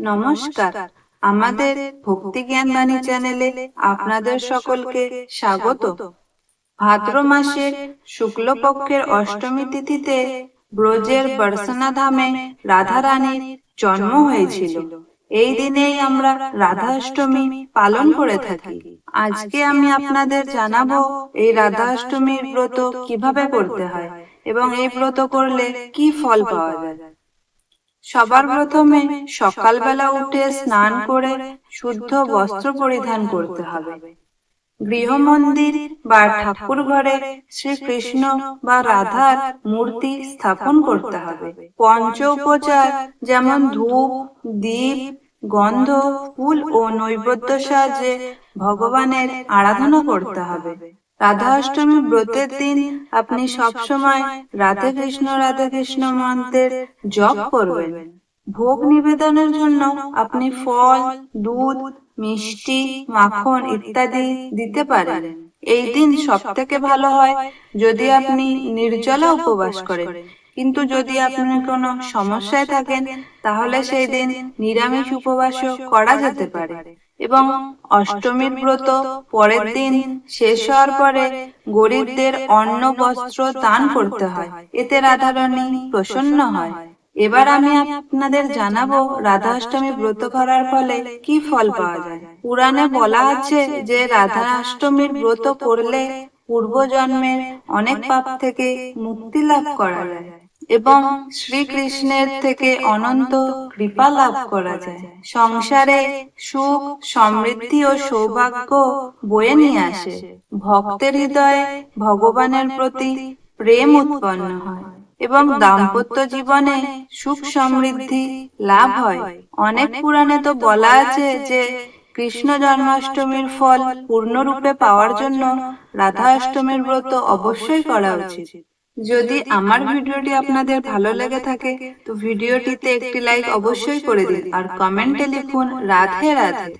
নমস্কার। আমাদের ভক্তি জ্ঞান বাণী চ্যানেলে আপনাদের সকলকে স্বাগত। ভাদ্র মাসের শুক্লপক্ষের অষ্টমী তিথিতে ব্রজের বর্ষনা ধামে রাধা রানীর জন্ম হয়েছিল। এই দিনেই আমরা রাধাষ্টমী পালন করে থাকি। আজকে আমি আপনাদের জানাবো এই রাধাষ্টমীর ব্রত কিভাবে করতে হয় এবং এই ব্রত করলে কি ফল পাওয়া যায়। সবার প্রথমে সকালবেলা উঠে স্নান করে শুদ্ধ বস্ত্র পরিধান করতে হবে। গৃহ মন্দির বা ঠাকুর ঘরে শ্রীকৃষ্ণ বা রাধার মূর্তি স্থাপন করতে হবে। পঞ্চ উপচার যেমন ধূপ, দীপ, গন্ধ, ফুল ও নৈবেদ্য সাহায্যে ভগবানের আরাধনা করতে হবে। রাধা অষ্টমী ব্রতের দিন আপনি সবসময় রাধে কৃষ্ণ মন্ত্রের জপ করবেন। ভোগ নিবেদনের জন্য আপনি ফল, দুধ, মিষ্টি, মাখন ইত্যাদি দিতে পারেন। এই দিন সব থেকে ভালো হয় যদি আপনি নির্জলা উপবাস করেন, কিন্তু যদি আপনি কোনো সমস্যায় থাকেন তাহলে সেই দিন নিরামিষ উপবাসও করা যেতে পারে। এবং অষ্টমীর ব্রত পরের দিন শেষ হওয়ার পরে গরিবদের অন্ন বস্ত্র দান করতে হয়, এতে রাধারানী প্রসন্ন হয়। এবার আমি আপনাদের জানাবো রাধা অষ্টমী ব্রত করার ফলে কি ফল পাওয়া যায়। পুরাণে বলা আছে যে রাধা অষ্টমীর ব্রত করলে পূর্বজন্মের অনেক পাপ থেকে মুক্তি লাভ করা যায় এবং শ্রীকৃষ্ণের থেকে অনন্ত কৃপা লাভ করা যায়। সংসারে সুখ, সমৃদ্ধি ও সৌভাগ্য বয়ে নিয়ে আসে। ভক্তের হৃদয়ে ভগবানের প্রতি প্রেম উৎপন্ন হয় এবং দাম্পত্য জীবনে সুখ সমৃদ্ধি লাভ হয়। অনেক পুরাণে তো বলা আছে যে কৃষ্ণ জন্মাষ্টমীর ফল পূর্ণরূপে পাওয়ার জন্য রাধা অষ্টমীর ব্রত অবশ্যই করা উচিত। যদি আমার ভিডিওটি আপনাদের ভালো লেগে থাকে তো ভিডিওটিতে একটি লাইক অবশ্যই করে দিন আর কমেন্টে লিখুন রাধে রাধে।